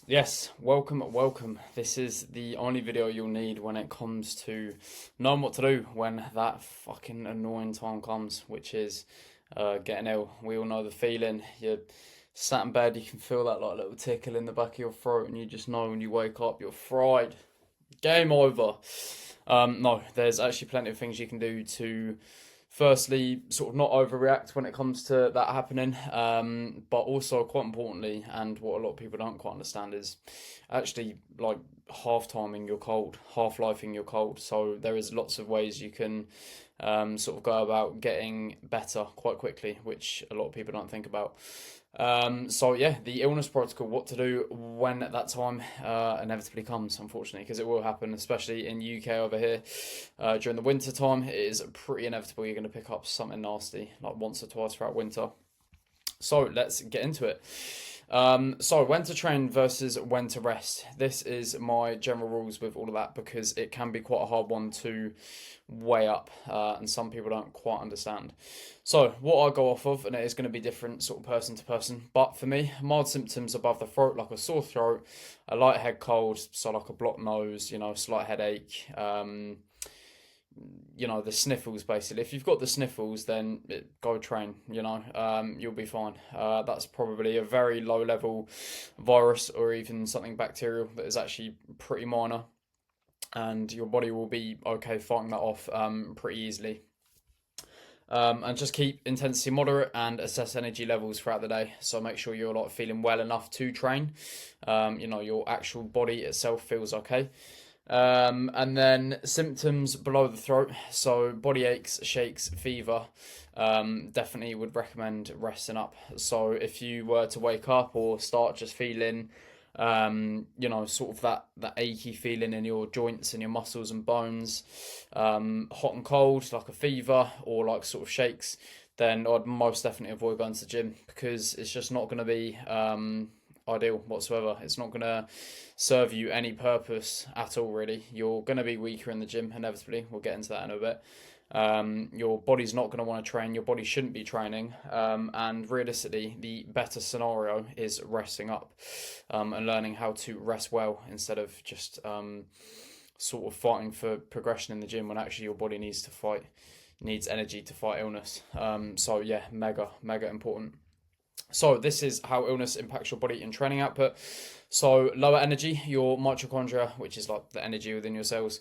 Yes, welcome. This is the only video you'll need when it comes to knowing what to do when that fucking annoying time comes, which is getting ill. We all know the feeling. You're sat in bed, you can feel that like little tickle in the back of your throat, and you just know when you wake up, you're fried. Game over. No, there's actually plenty of things you can do to firstly sort of not overreact when it comes to that happening, but also quite importantly, and what a lot of people don't quite understand is actually like half timing your cold, half lifing your cold. So there is lots of ways you can sort of go about getting better quite quickly, which a lot of people don't think about. So yeah, the illness protocol, what to do when that time inevitably comes, unfortunately, because it will happen, especially in UK over here during the winter time. It is pretty inevitable you're going to pick up something nasty like once or twice throughout winter. So let's get into it. So when to train versus when to rest. This is my general rules with all of that because it can be quite a hard one to weigh up, and some people don't quite understand. So what I go off of, and it is going to be different sort of person to person, but for me, mild symptoms above the throat like a sore throat, a light head cold, so like a blocked nose, slight headache, the sniffles basically. If you've got the sniffles, then go train. You'll be fine. That's probably a very low level virus or even something bacterial that is actually pretty minor, and your body will be okay fighting that off pretty easily. And just keep intensity moderate and assess energy levels throughout the day. So make sure you're like feeling well enough to train. Your actual body itself feels okay. And then symptoms below the throat, so body aches, shakes, fever. Definitely would recommend resting up. So if you were to wake up or start just feeling, sort of that achy feeling in your joints and your muscles and bones, hot and cold, like a fever or like sort of shakes, then I'd most definitely avoid going to the gym because it's just not going to be ideal whatsoever. It's not going to serve you any purpose at all, really. You're going to be weaker in the gym, inevitably. We'll get into that in a bit. Your body's not going to want to train. Your body shouldn't be training. And realistically, the better scenario is resting up and learning how to rest well instead of just sort of fighting for progression in the gym when actually your body needs to fight, needs energy to fight illness. So, yeah, mega important. So this is how illness impacts your body and training output. So lower energy, your mitochondria, which is like the energy within your cells,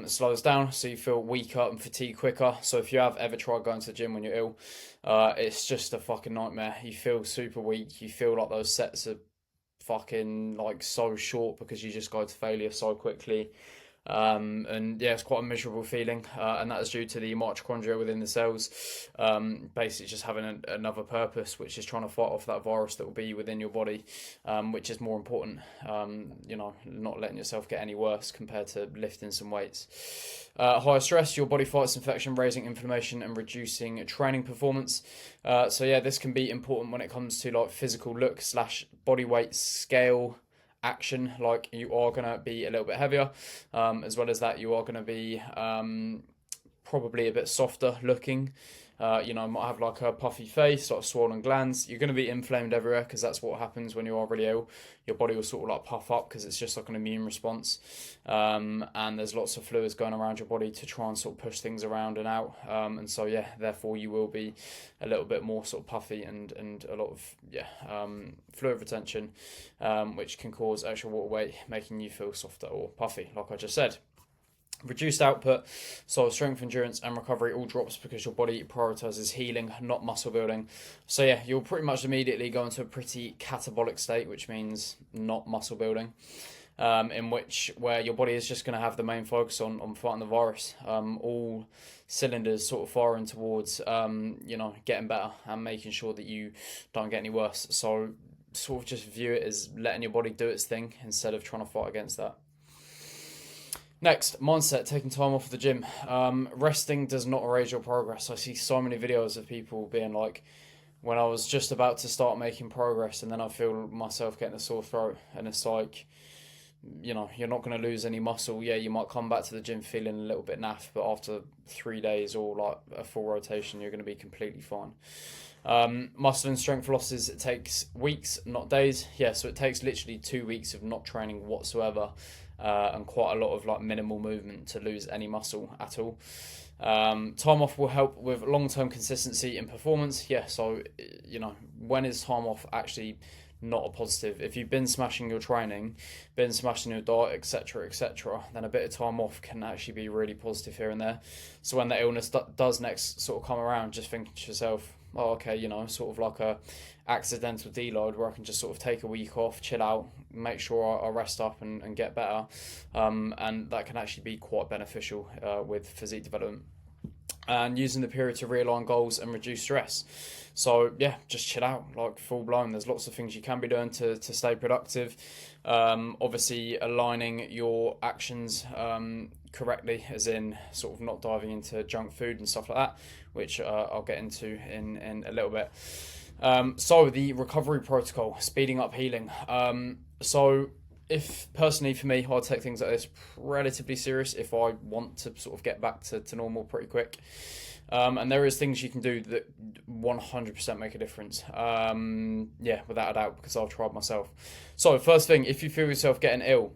slows down, so you feel weaker and fatigued quicker. So if you have ever tried going to the gym when you're ill, it's just a fucking nightmare. You feel super weak. You feel like those sets are fucking like so short because you just go to failure so quickly. And yeah, it's quite a miserable feeling, and that is due to the mitochondria within the cells, basically just having another purpose, which is trying to fight off that virus that will be within your body, which is more important. Not letting yourself get any worse compared to lifting some weights. Higher stress, your body fights infection, raising inflammation and reducing training performance. So yeah, this can be important when it comes to like physical look slash body weight scale action. Like you are going to be a little bit heavier, as well as that you are going to be probably a bit softer looking. Might have like a puffy face, sort of swollen glands. You're going to be inflamed everywhere because that's what happens when you are really ill. Your body will sort of like puff up because it's just like an immune response. And there's lots of fluids going around your body to try and sort of push things around and out. And so, yeah, therefore you will be a little bit more sort of puffy and a lot of, fluid retention, which can cause extra water weight, making you feel softer or puffy, like I just said. Reduced output, so strength, endurance, and recovery all drops because your body prioritizes healing, not muscle building. So yeah, you'll pretty much immediately go into a pretty catabolic state, which means not muscle building. In which where your body is just going to have the main focus on fighting the virus. All cylinders sort of firing towards getting better and making sure that you don't get any worse. So sort of just view it as letting your body do its thing instead of trying to fight against that. Next, mindset, taking time off the gym. Resting does not erase your progress. I see so many videos of people being like, when I was just about to start making progress and then I feel myself getting a sore throat. And it's like, you're not going to lose any muscle. Yeah, you might come back to the gym feeling a little bit naff, but after 3 days or like a full rotation, you're going to be completely fine. Muscle and strength losses, it takes weeks, not days. Yeah, so it takes literally 2 weeks of not training whatsoever, and quite a lot of like minimal movement to lose any muscle at all. Time off will help with long-term consistency in performance. Yeah, so when is time off actually not a positive? If you've been smashing your training, been smashing your diet, etc., then a bit of time off can actually be really positive here and there. So when the illness does next sort of come around, just think to yourself, oh, okay, sort of like a accidental deload where I can just sort of take a week off, chill out, make sure I rest up and get better. And that can actually be quite beneficial with physique development. And using the period to realign goals and reduce stress. So yeah, just chill out, like full blown. There's lots of things you can be doing to stay productive. Obviously, aligning your actions correctly, as in sort of not diving into junk food and stuff like that, which I'll get into in a little bit. So the recovery protocol, speeding up healing. So if personally for me, I'd take things like this relatively serious if I want to sort of get back to normal pretty quick. And there is things you can do that 100% make a difference. Yeah, without a doubt, because I've tried myself. So first thing, if you feel yourself getting ill,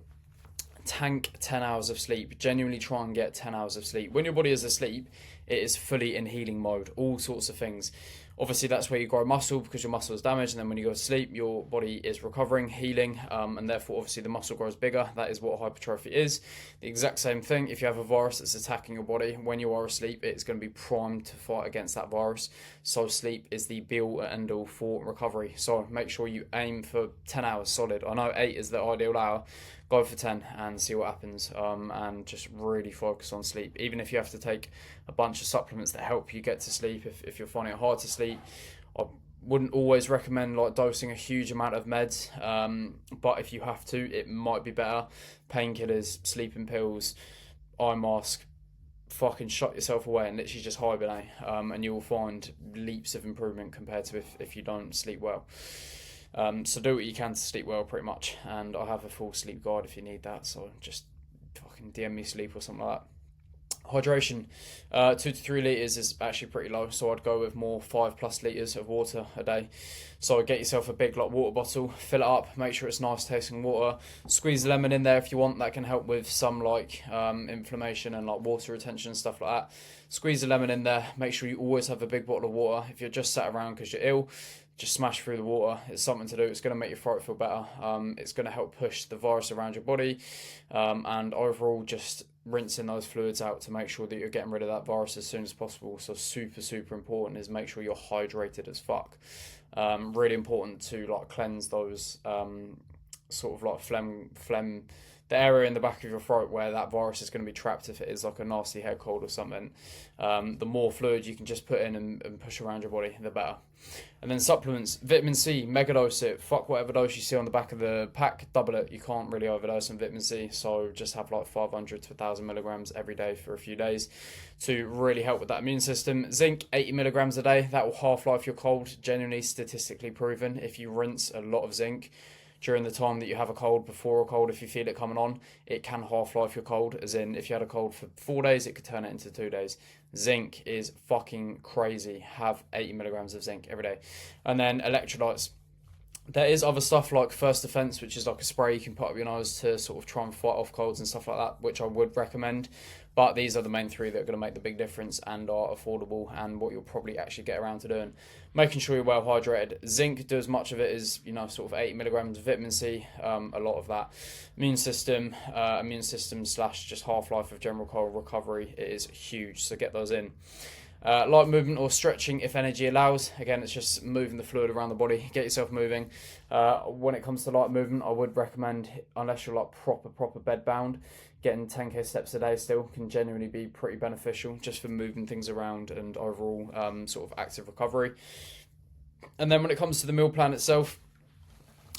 tank 10 hours of sleep. Genuinely try and get 10 hours of sleep. When your body is asleep, it is fully in healing mode, all sorts of things. Obviously, that's where you grow muscle because your muscle is damaged, and then when you go to sleep, your body is recovering, healing, and therefore, obviously, the muscle grows bigger. That is what hypertrophy is. The exact same thing, if you have a virus that's attacking your body, when you are asleep, it's going to be primed to fight against that virus. So sleep is the be-all and end-all for recovery. So make sure you aim for 10 hours solid. I know 8 is the ideal hour. Go for 10 and see what happens, and just really focus on sleep. Even if you have to take a bunch of supplements that help you get to sleep, if you're finding it hard to sleep, I wouldn't always recommend like dosing a huge amount of meds, but if you have to, it might be better. Painkillers, sleeping pills, eye mask, fucking shut yourself away and literally just hibernate, and you will find leaps of improvement compared to if you don't sleep well. So do what you can to sleep well, pretty much. And I have a full sleep guide if you need that. So just fucking DM me sleep or something like that. Hydration, 2 to 3 liters is actually pretty low, so I'd go with more 5+ liters of water a day. So get yourself a big water bottle, fill it up, make sure it's nice tasting water. Squeeze a lemon in there if you want. That can help with some inflammation and water retention and stuff like that. Squeeze a lemon in there. Make sure you always have a big bottle of water. If you're just sat around because you're ill, just smash through the water. It's something to do. It's going to make your throat feel better. It's going to help push the virus around your body, and overall just rinsing those fluids out to make sure that you're getting rid of that virus as soon as possible. So super important is make sure you're hydrated as fuck. Really important to cleanse those sort of phlegm, the area in the back of your throat where that virus is going to be trapped if it is like a nasty head cold or something. The more fluid you can just put in and push around your body, the better. And then supplements, vitamin C, megadose it. Fuck whatever dose you see on the back of the pack, double it. You can't really overdose on vitamin C, so just have 500 to 1,000 milligrams every day for a few days to really help with that immune system. Zinc, 80 milligrams a day. That will half-life your cold, genuinely statistically proven. If you rinse a lot of zinc during the time that you have a cold, before a cold, if you feel it coming on, it can half-life your cold, as in if you had a cold for 4 days, it could turn it into 2 days. Zinc is fucking crazy. Have 80 milligrams of zinc every day. And then electrolytes. There is other stuff like First Defense, which is like a spray you can put up your nose to sort of try and fight off colds and stuff like that, which I would recommend. But these are the main 3 that are going to make the big difference and are affordable and what you'll probably actually get around to doing. Making sure you're well hydrated. Zinc, do as much of it as, sort of 80 milligrams. Vitamin C, a lot of that. Immune system slash just half-life of general cold recovery, it is huge, so get those in. Light movement or stretching if energy allows. Again, it's just moving the fluid around the body. Get yourself moving. When it comes to light movement, I would recommend, unless you're proper bed bound, getting 10k steps a day still can genuinely be pretty beneficial just for moving things around and overall sort of active recovery. And then when it comes to the meal plan itself,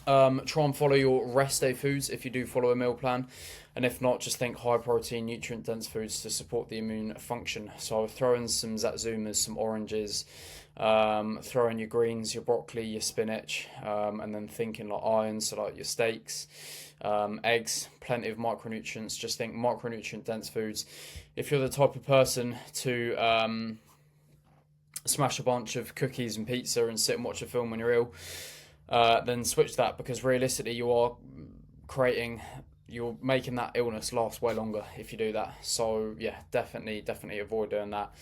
try and follow your rest day foods if you do follow a meal plan, and if not, just think high protein, nutrient dense foods to support the immune function. So throw in some Zatzumas, some oranges, throw in your greens, your broccoli, your spinach, and then thinking iron, so your steaks, eggs, plenty of micronutrients. Just think micronutrient dense foods. If you're the type of person to smash a bunch of cookies and pizza and sit and watch a film when you're ill, then switch that, because realistically you're making that illness last way longer if you do that. So yeah, definitely avoid doing that.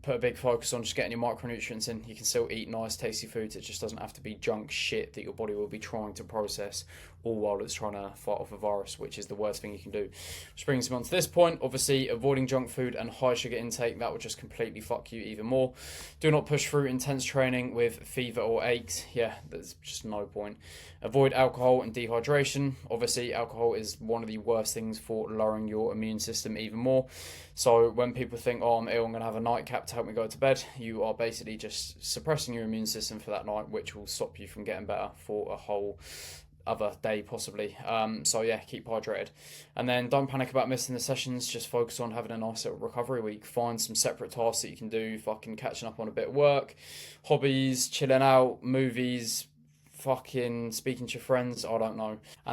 Put a big focus on just getting your micronutrients in. You can still eat nice, tasty foods. It just doesn't have to be junk shit that your body will be trying to process, all while it's trying to fight off a virus, which is the worst thing you can do. Which brings me on to this point. Obviously, avoiding junk food and high sugar intake, that would just completely fuck you even more. Do not push through intense training with fever or aches. Yeah, there's just no point. Avoid alcohol and dehydration. Obviously, alcohol is one of the worst things for lowering your immune system even more. So when people think, oh, I'm ill, I'm going to have a nightcap to help me go to bed, you are basically just suppressing your immune system for that night, which will stop you from getting better for a whole other day possibly. So yeah, keep hydrated. And then don't panic about missing the sessions. Just focus on having a nice little recovery week. Find some separate tasks that you can do, fucking catching up on a bit of work, hobbies, chilling out, movies, fucking speaking to your friends, I don't know.